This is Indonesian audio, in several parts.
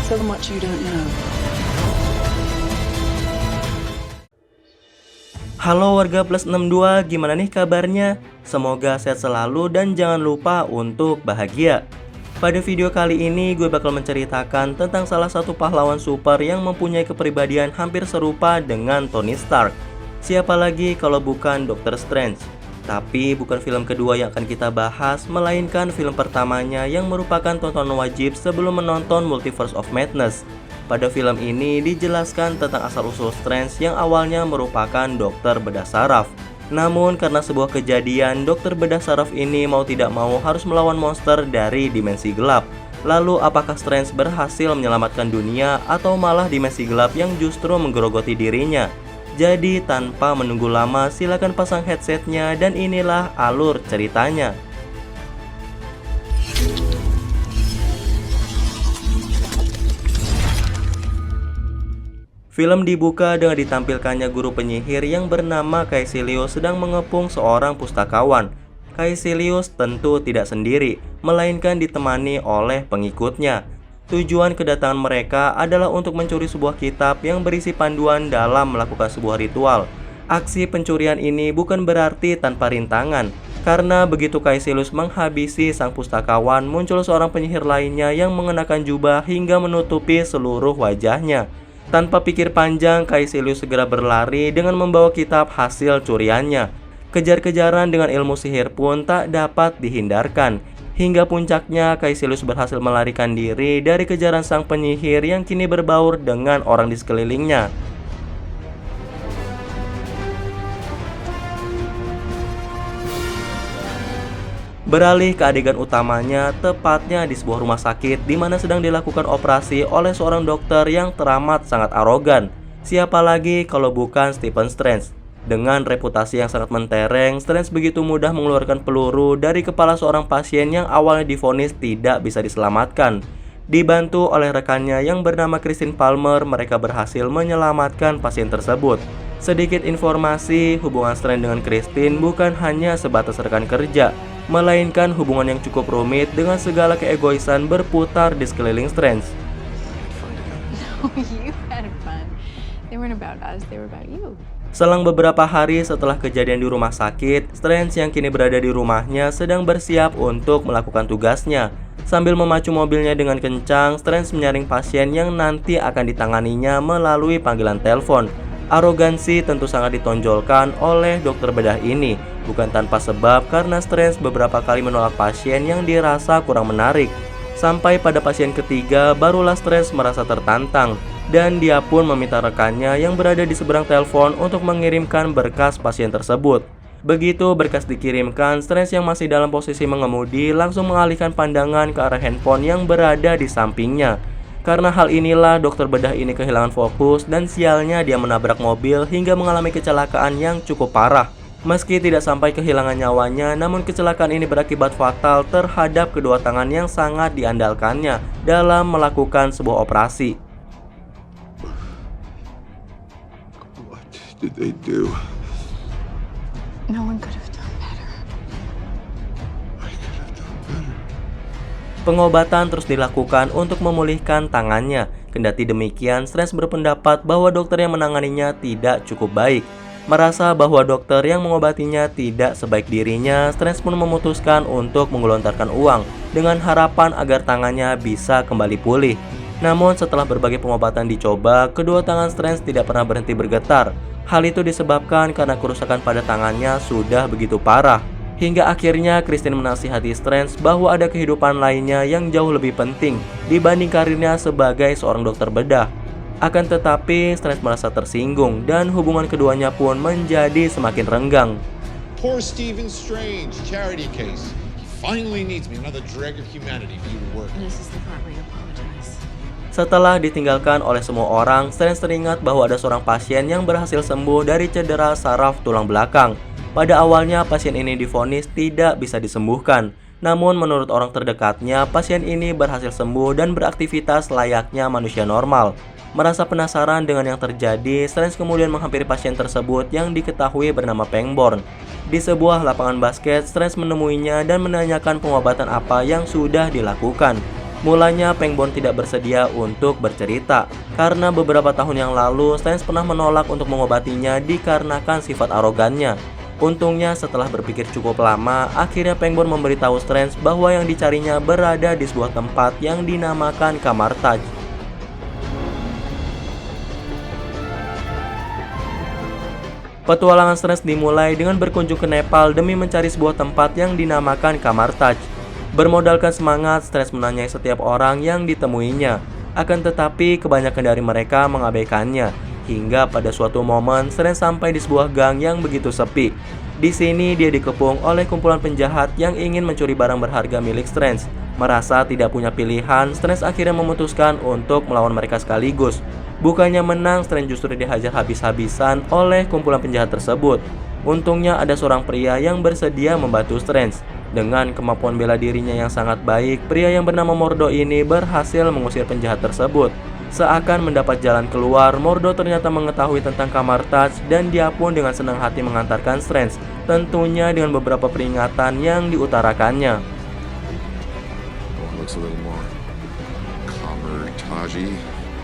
Tell them what you don't know. Halo warga Plus 62, gimana nih kabarnya? Semoga sehat selalu dan jangan lupa untuk bahagia. Pada video kali ini gue bakal menceritakan tentang salah satu pahlawan super yang mempunyai kepribadian hampir serupa dengan Tony Stark. Siapa lagi kalau bukan Doctor Strange? Tapi bukan film kedua yang akan kita bahas, melainkan film pertamanya yang merupakan tontonan wajib sebelum menonton Multiverse of Madness. Pada film ini dijelaskan tentang asal-usul Strange yang awalnya merupakan dokter bedah saraf. Namun karena sebuah kejadian, dokter bedah saraf ini mau tidak mau harus melawan monster dari dimensi gelap. Lalu apakah Strange berhasil menyelamatkan dunia atau malah dimensi gelap yang justru menggerogoti dirinya? Jadi tanpa menunggu lama, silakan pasang headsetnya dan inilah alur ceritanya. Film dibuka dengan ditampilkannya guru penyihir yang bernama Caecilius sedang mengepung seorang pustakawan. Caecilius tentu tidak sendiri, melainkan ditemani oleh pengikutnya. Tujuan kedatangan mereka adalah untuk mencuri sebuah kitab yang berisi panduan dalam melakukan sebuah ritual. Aksi pencurian ini bukan berarti tanpa rintangan, karena begitu Caecilius menghabisi sang pustakawan, muncul seorang penyihir lainnya yang mengenakan jubah hingga menutupi seluruh wajahnya. Tanpa pikir panjang, Caecilius segera berlari dengan membawa kitab hasil curiannya. Kejar-kejaran dengan ilmu sihir pun tak dapat dihindarkan. Hingga puncaknya, Caecilius berhasil melarikan diri dari kejaran sang penyihir yang kini berbaur dengan orang di sekelilingnya. Beralih ke adegan utamanya, tepatnya di sebuah rumah sakit di mana sedang dilakukan operasi oleh seorang dokter yang teramat sangat arogan. Siapa lagi kalau bukan Stephen Strange? Dengan reputasi yang sangat mentereng, Strange begitu mudah mengeluarkan peluru dari kepala seorang pasien yang awalnya divonis tidak bisa diselamatkan. Dibantu oleh rekannya yang bernama Christine Palmer, mereka berhasil menyelamatkan pasien tersebut. Sedikit informasi, hubungan Strange dengan Christine bukan hanya sebatas rekan kerja, melainkan hubungan yang cukup rumit dengan segala keegoisan berputar di sekeliling Strange. No, you had fun. They weren't about us, they were about you. Selang beberapa hari setelah kejadian di rumah sakit, Strange yang kini berada di rumahnya sedang bersiap untuk melakukan tugasnya. Sambil memacu mobilnya dengan kencang, Strange menyaring pasien yang nanti akan ditanganinya melalui panggilan telepon. Arogansi tentu sangat ditonjolkan oleh dokter bedah ini, bukan tanpa sebab karena Strange beberapa kali menolak pasien yang dirasa kurang menarik. Sampai pada pasien ketiga, barulah Strange merasa tertantang, dan dia pun meminta rekannya yang berada di seberang telepon untuk mengirimkan berkas pasien tersebut. Begitu berkas dikirimkan, Strange yang masih dalam posisi mengemudi langsung mengalihkan pandangan ke arah handphone yang berada di sampingnya. Karena hal inilah dokter bedah ini kehilangan fokus dan sialnya dia menabrak mobil hingga mengalami kecelakaan yang cukup parah. Meski tidak sampai kehilangan nyawanya, namun kecelakaan ini berakibat fatal terhadap kedua tangan yang sangat diandalkannya dalam melakukan sebuah operasi. What did they do? No one could have done better. I could have done better. Pengobatan terus dilakukan untuk memulihkan tangannya. Kendati demikian, Strange berpendapat bahwa dokter yang menanganinya tidak cukup baik. Merasa bahwa dokter yang mengobatinya tidak sebaik dirinya, Strange pun memutuskan untuk menggelontarkan uang dengan harapan agar tangannya bisa kembali pulih. Namun setelah berbagai pengobatan dicoba, kedua tangan Strange tidak pernah berhenti bergetar. Hal itu disebabkan karena kerusakan pada tangannya sudah begitu parah. Hingga akhirnya Christine menasihati Strange bahwa ada kehidupan lainnya yang jauh lebih penting dibanding karirnya sebagai seorang dokter bedah. Akan tetapi Strange merasa tersinggung dan hubungan keduanya pun menjadi semakin renggang. Poor Stephen Strange, charity case. He finally needs me, another drag of humanity for you to work. This is the part where you apologize. Setelah ditinggalkan oleh semua orang, Strange teringat bahwa ada seorang pasien yang berhasil sembuh dari cedera saraf tulang belakang. Pada awalnya pasien ini divonis tidak bisa disembuhkan. Namun menurut orang terdekatnya, pasien ini berhasil sembuh dan beraktivitas layaknya manusia normal. Merasa penasaran dengan yang terjadi, Strange kemudian menghampiri pasien tersebut yang diketahui bernama Pangborn. Di sebuah lapangan basket, Strange menemuinya dan menanyakan pengobatan apa yang sudah dilakukan. Mulanya Pengbon tidak bersedia untuk bercerita karena beberapa tahun yang lalu Strange pernah menolak untuk mengobatinya dikarenakan sifat arogannya. Untungnya setelah berpikir cukup lama, akhirnya Pengbon memberitahu Strange bahwa yang dicarinya berada di sebuah tempat yang dinamakan Kamar Taj. Petualangan Strange dimulai dengan berkunjung ke Nepal demi mencari sebuah tempat yang dinamakan Kamar Taj. Bermodalkan semangat, Strange menanyai setiap orang yang ditemuinya. Akan tetapi, kebanyakan dari mereka mengabaikannya. Hingga pada suatu momen, Strange sampai di sebuah gang yang begitu sepi. Di sini, dia dikepung oleh kumpulan penjahat yang ingin mencuri barang berharga milik Strange. Merasa tidak punya pilihan, Strange akhirnya memutuskan untuk melawan mereka sekaligus. Bukannya menang, Strange justru dihajar habis-habisan oleh kumpulan penjahat tersebut. Untungnya ada seorang pria yang bersedia membantu Strange. Dengan kemampuan bela dirinya yang sangat baik, pria yang bernama Mordo ini berhasil mengusir penjahat tersebut. Seakan mendapat jalan keluar, Mordo ternyata mengetahui tentang Kamar Taj dan dia pun dengan senang hati mengantarkan Strange, tentunya dengan beberapa peringatan yang diutarakannya. Looks a little more Kamar-Taji.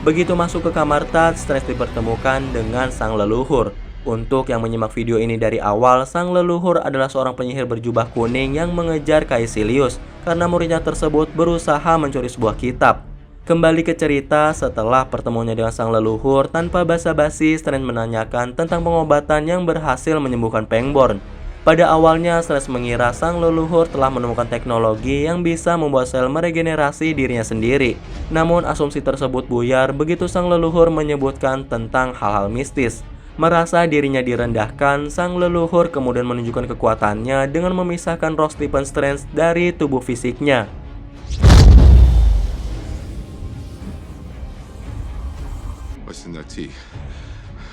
Begitu masuk ke Kamar Taj, Strange dipertemukan dengan sang leluhur. Untuk yang menyimak video ini dari awal, sang leluhur adalah seorang penyihir berjubah kuning yang mengejar Caecilius karena muridnya tersebut berusaha mencuri sebuah kitab. Kembali ke cerita, setelah pertemuannya dengan sang leluhur, tanpa basa-basi, Strange menanyakan tentang pengobatan yang berhasil menyembuhkan Pengbon. Pada awalnya, Strange mengira sang leluhur telah menemukan teknologi yang bisa membuat sel meregenerasi dirinya sendiri. Namun asumsi tersebut buyar begitu sang leluhur menyebutkan tentang hal-hal mistis. Merasa dirinya direndahkan, sang leluhur kemudian menunjukkan kekuatannya dengan memisahkan roh Stephen Strange dari tubuh fisiknya. What's in that tea?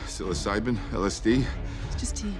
Psilocybin? LSD? It's just tea.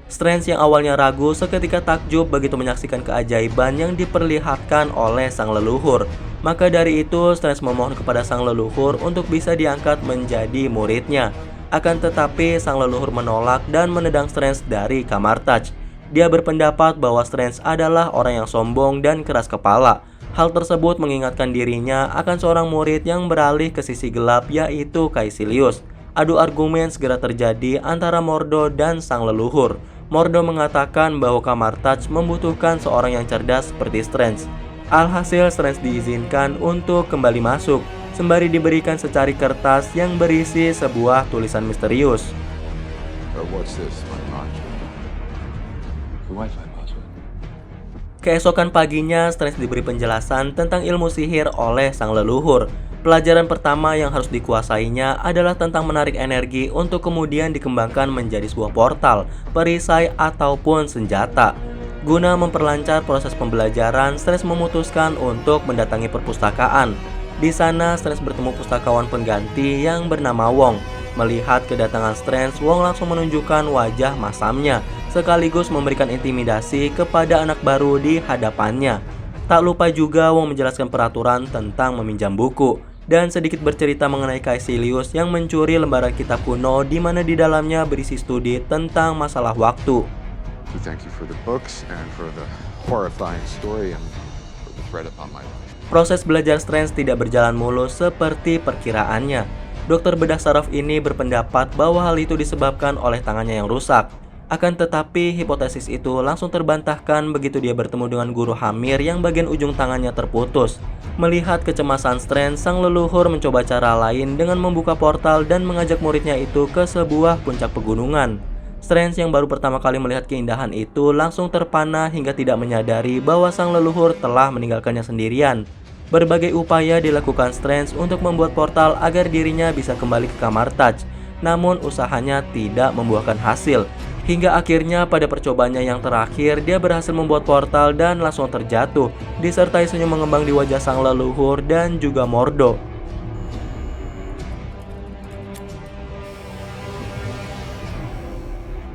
Strange yang awalnya ragu seketika takjub begitu menyaksikan keajaiban yang diperlihatkan oleh sang leluhur. Maka dari itu, Strange memohon kepada sang leluhur untuk bisa diangkat menjadi muridnya. Akan tetapi, sang leluhur menolak dan menendang Strange dari Kamar Taj. Dia berpendapat bahwa Strange adalah orang yang sombong dan keras kepala. Hal tersebut mengingatkan dirinya akan seorang murid yang beralih ke sisi gelap, yaitu Caecilius. Adu argumen segera terjadi antara Mordo dan sang leluhur. Mordo mengatakan bahwa Kamar Taj membutuhkan seorang yang cerdas seperti Strange. Alhasil, Strange diizinkan untuk kembali masuk, sembari diberikan secari kertas yang berisi sebuah tulisan misterius. What's this? The Wi-Fi password. Keesokan paginya, Strange diberi penjelasan tentang ilmu sihir oleh sang leluhur. Pelajaran pertama yang harus dikuasainya adalah tentang menarik energi untuk kemudian dikembangkan menjadi sebuah portal, perisai, ataupun senjata. Guna memperlancar proses pembelajaran, Strange memutuskan untuk mendatangi perpustakaan. Di sana, Strange bertemu pustakawan pengganti yang bernama Wong. Melihat kedatangan Strange, Wong langsung menunjukkan wajah masamnya, sekaligus memberikan intimidasi kepada anak baru di hadapannya. Tak lupa juga Wong menjelaskan peraturan tentang meminjam buku, dan sedikit bercerita mengenai Caecilius yang mencuri lembaran kitab kuno di mana di dalamnya berisi studi tentang masalah waktu. We thank you for the books and for the horrifying story and for the threat upon my life. Proses belajar Strange tidak berjalan mulus seperti perkiraannya. Dokter bedah saraf ini berpendapat bahwa hal itu disebabkan oleh tangannya yang rusak. Akan tetapi, hipotesis itu langsung terbantahkan begitu dia bertemu dengan guru Hamir yang bagian ujung tangannya terputus. Melihat kecemasan Strange, sang leluhur mencoba cara lain dengan membuka portal dan mengajak muridnya itu ke sebuah puncak pegunungan. Strange yang baru pertama kali melihat keindahan itu langsung terpana hingga tidak menyadari bahwa sang leluhur telah meninggalkannya sendirian. Berbagai upaya dilakukan Strange untuk membuat portal agar dirinya bisa kembali ke Kamar Taj. Namun usahanya tidak membuahkan hasil. Hingga akhirnya pada percobaannya yang terakhir, dia berhasil membuat portal dan langsung terjatuh, disertai senyum mengembang di wajah sang leluhur dan juga Mordo.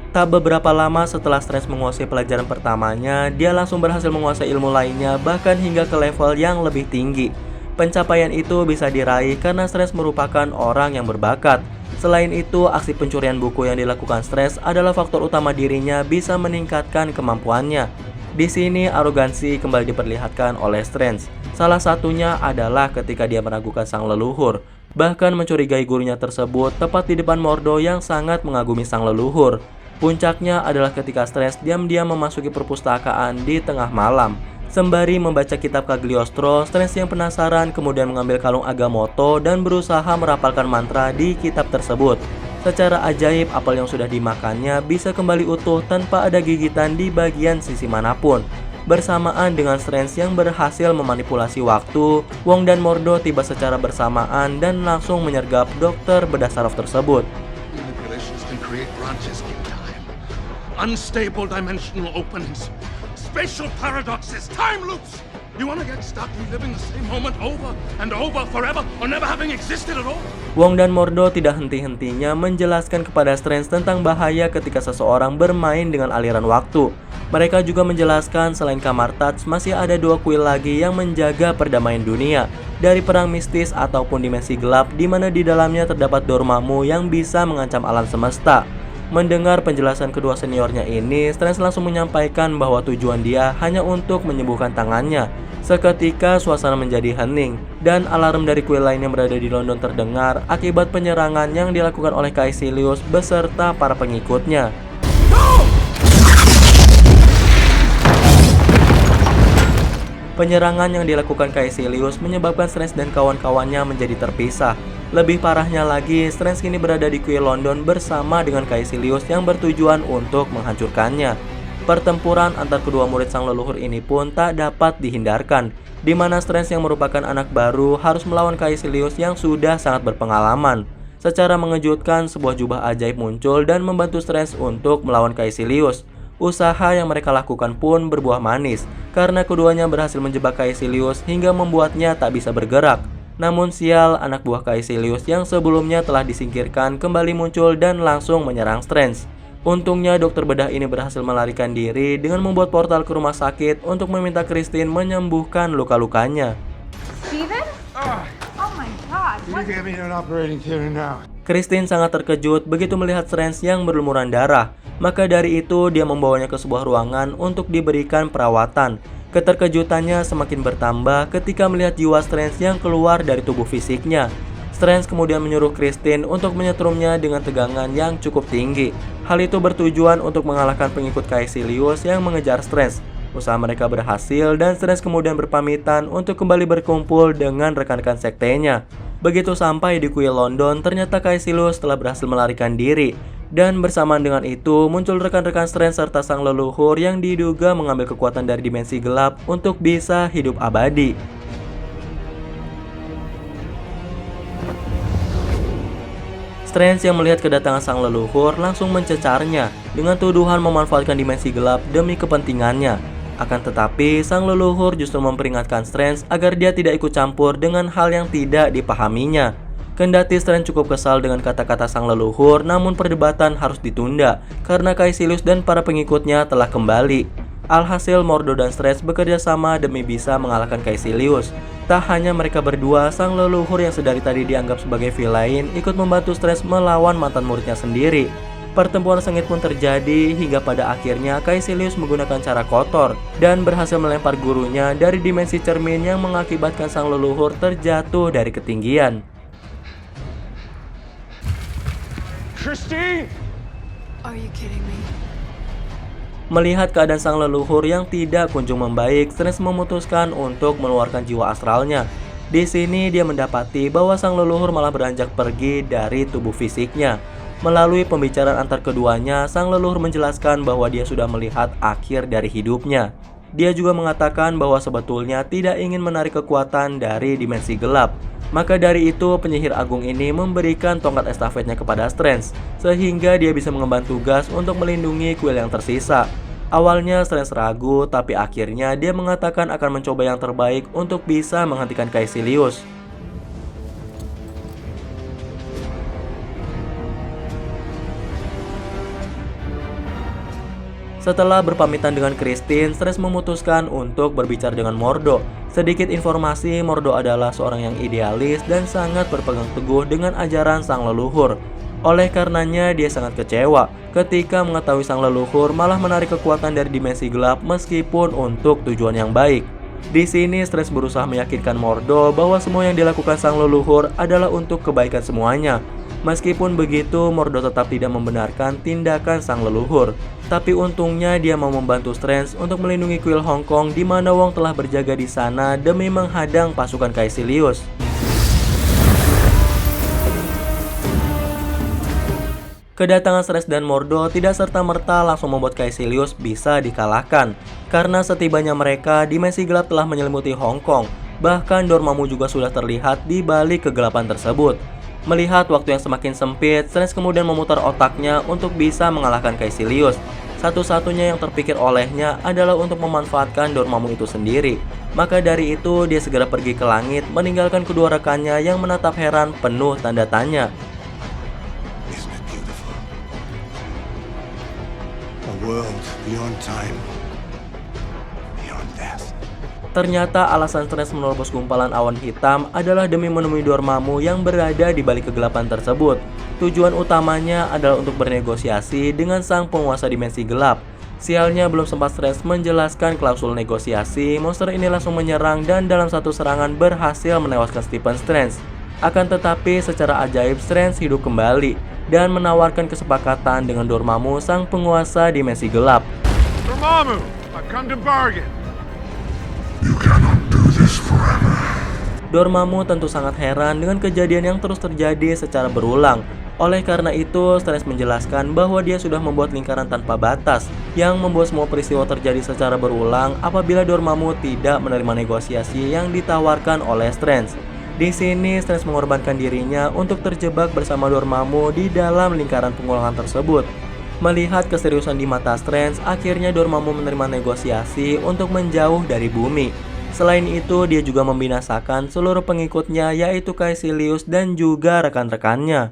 Tak beberapa lama setelah Strange menguasai pelajaran pertamanya, dia langsung berhasil menguasai ilmu lainnya, bahkan hingga ke level yang lebih tinggi. Pencapaian itu bisa diraih karena Strange merupakan orang yang berbakat. Selain itu, aksi pencurian buku yang dilakukan Strange adalah faktor utama dirinya bisa meningkatkan kemampuannya. Di sini, arogansi kembali diperlihatkan oleh Strange. Salah satunya adalah ketika dia meragukan sang leluhur, bahkan mencurigai gurunya tersebut tepat di depan Mordo yang sangat mengagumi sang leluhur. Puncaknya adalah ketika Strange diam-diam memasuki perpustakaan di tengah malam. Sembari membaca kitab Cagliostro, Strange yang penasaran kemudian mengambil kalung Agamotto dan berusaha merapalkan mantra di kitab tersebut. Secara ajaib, apel yang sudah dimakannya bisa kembali utuh tanpa ada gigitan di bagian sisi manapun. Bersamaan dengan Strange yang berhasil memanipulasi waktu, Wong dan Mordo tiba secara bersamaan dan langsung menyergap dokter bedah saraf tersebut. Manipulations can create branches in time, unstable dimensional openings, spatial paradoxes, time loops. You want to get stuck reliving the same moment over and over forever or never having existed at all? Wong dan Mordo tidak henti-hentinya menjelaskan kepada Strange tentang bahaya ketika seseorang bermain dengan aliran waktu. Mereka juga menjelaskan selain Kamar Touch masih ada 2 kuil lagi yang menjaga perdamaian dunia dari perang mistis ataupun dimensi gelap di mana di dalamnya terdapat Dormammu yang bisa mengancam alam semesta. Mendengar penjelasan kedua seniornya ini, Strange langsung menyampaikan bahwa tujuan dia hanya untuk menyembuhkan tangannya. Seketika suasana menjadi hening dan alarm dari kuil lain yang berada di London terdengar akibat penyerangan yang dilakukan oleh Caecilius beserta para pengikutnya. Penyerangan yang dilakukan Caecilius menyebabkan Strange dan kawan-kawannya menjadi terpisah. Lebih parahnya lagi, Strange kini berada di kuil London bersama dengan Caecilius yang bertujuan untuk menghancurkannya. Pertempuran antar kedua murid sang leluhur ini pun tak dapat dihindarkan, di mana Strange yang merupakan anak baru harus melawan Caecilius yang sudah sangat berpengalaman. Secara mengejutkan, sebuah jubah ajaib muncul dan membantu Strange untuk melawan Caecilius. Usaha yang mereka lakukan pun berbuah manis, karena keduanya berhasil menjebak Caecilius hingga membuatnya tak bisa bergerak. Namun sial, anak buah Caecilius yang sebelumnya telah disingkirkan kembali muncul dan langsung menyerang Strange. Untungnya dokter bedah ini berhasil melarikan diri dengan membuat portal ke rumah sakit untuk meminta Christine menyembuhkan luka-lukanya. Steven? Oh my God. You need to get me to an operating theater now. Christine sangat terkejut begitu melihat Strange yang berlumuran darah. Maka dari itu dia membawanya ke sebuah ruangan untuk diberikan perawatan. Keterkejutannya semakin bertambah ketika melihat jiwa Strange yang keluar dari tubuh fisiknya. Strange kemudian menyuruh Christine untuk menyetrumnya dengan tegangan yang cukup tinggi. Hal itu bertujuan untuk mengalahkan pengikut Caecilius yang mengejar Strange. Usaha mereka berhasil dan Strange kemudian berpamitan untuk kembali berkumpul dengan rekan-rekan sektenya. Begitu sampai di kuil London, ternyata Caecilius telah berhasil melarikan diri. Dan bersamaan dengan itu, muncul rekan-rekan Strange serta sang leluhur yang diduga mengambil kekuatan dari dimensi gelap untuk bisa hidup abadi. Strange yang melihat kedatangan sang leluhur langsung mencecarnya dengan tuduhan memanfaatkan dimensi gelap demi kepentingannya. Akan tetapi, sang leluhur justru memperingatkan Strange agar dia tidak ikut campur dengan hal yang tidak dipahaminya. Kendati Strange cukup kesal dengan kata-kata sang leluhur, namun perdebatan harus ditunda karena Caecilius dan para pengikutnya telah kembali. Alhasil Mordo dan Strange bekerja sama demi bisa mengalahkan Caecilius. Tak hanya mereka berdua, sang leluhur yang sedari tadi dianggap sebagai villain ikut membantu Strange melawan mantan muridnya sendiri. Pertempuran sengit pun terjadi hingga pada akhirnya Caecilius menggunakan cara kotor dan berhasil melempar gurunya dari dimensi cermin yang mengakibatkan sang leluhur terjatuh dari ketinggian. Christine! Are you kidding me? Melihat keadaan sang leluhur yang tidak kunjung membaik, Strange memutuskan untuk mengeluarkan jiwa astralnya. Di sini dia mendapati bahwa sang leluhur malah beranjak pergi dari tubuh fisiknya. Melalui pembicaraan antar keduanya, sang leluhur menjelaskan bahwa dia sudah melihat akhir dari hidupnya. Dia juga mengatakan bahwa sebetulnya tidak ingin menarik kekuatan dari dimensi gelap. Maka dari itu penyihir agung ini memberikan tongkat estafetnya kepada Strange, sehingga dia bisa mengemban tugas untuk melindungi kuil yang tersisa. Awalnya Strange ragu, tapi akhirnya dia mengatakan akan mencoba yang terbaik untuk bisa menghentikan Caecilius. Setelah berpamitan dengan Christine, Strange memutuskan untuk berbicara dengan Mordo. Sedikit informasi, Mordo adalah seorang yang idealis dan sangat berpegang teguh dengan ajaran sang leluhur. Oleh karenanya, dia sangat kecewa ketika mengetahui sang leluhur malah menarik kekuatan dari dimensi gelap meskipun untuk tujuan yang baik. Di sini Strange berusaha meyakinkan Mordo bahwa semua yang dilakukan sang leluhur adalah untuk kebaikan semuanya. Meskipun begitu, Mordo tetap tidak membenarkan tindakan sang leluhur. Tapi untungnya dia mau membantu Strange untuk melindungi kuil Hong Kong di mana Wong telah berjaga di sana demi menghadang pasukan Caecilius. Kedatangan Strange dan Mordo tidak serta-merta langsung membuat Caecilius bisa dikalahkan. Karena setibanya mereka, dimensi gelap telah menyelimuti Hong Kong. Bahkan Dormammu juga sudah terlihat di balik kegelapan tersebut. Melihat waktu yang semakin sempit, Strange kemudian memutar otaknya untuk bisa mengalahkan Caecilius. Satu-satunya yang terpikir olehnya adalah untuk memanfaatkan Dormammu itu sendiri. Maka dari itu, dia segera pergi ke langit, meninggalkan kedua rekannya yang menatap heran penuh tanda tanya. World beyond time, beyond death. Ternyata alasan Strange menerobos gumpalan awan hitam adalah demi menemui Dormammu yang berada di balik kegelapan tersebut. Tujuan utamanya adalah untuk bernegosiasi dengan sang penguasa dimensi gelap. Sialnya belum sempat Strange menjelaskan klausul negosiasi, monster ini langsung menyerang dan dalam satu serangan berhasil menewaskan Stephen Strange. Akan tetapi secara ajaib Strange hidup kembali dan menawarkan kesepakatan dengan Dormammu, sang penguasa dimensi gelap. Dormammu, I've come to bargain. You cannot do this forever. Dormammu tentu sangat heran dengan kejadian yang terus terjadi secara berulang. Oleh karena itu, Strange menjelaskan bahwa dia sudah membuat lingkaran tanpa batas yang membuat semua peristiwa terjadi secara berulang apabila Dormammu tidak menerima negosiasi yang ditawarkan oleh Strange. Di sini Strange mengorbankan dirinya untuk terjebak bersama Dormammu di dalam lingkaran pengulangan tersebut. Melihat keseriusan di mata Strange, akhirnya Dormammu menerima negosiasi untuk menjauh dari bumi. Selain itu, dia juga membinasakan seluruh pengikutnya yaitu Caecilius dan juga rekan-rekannya.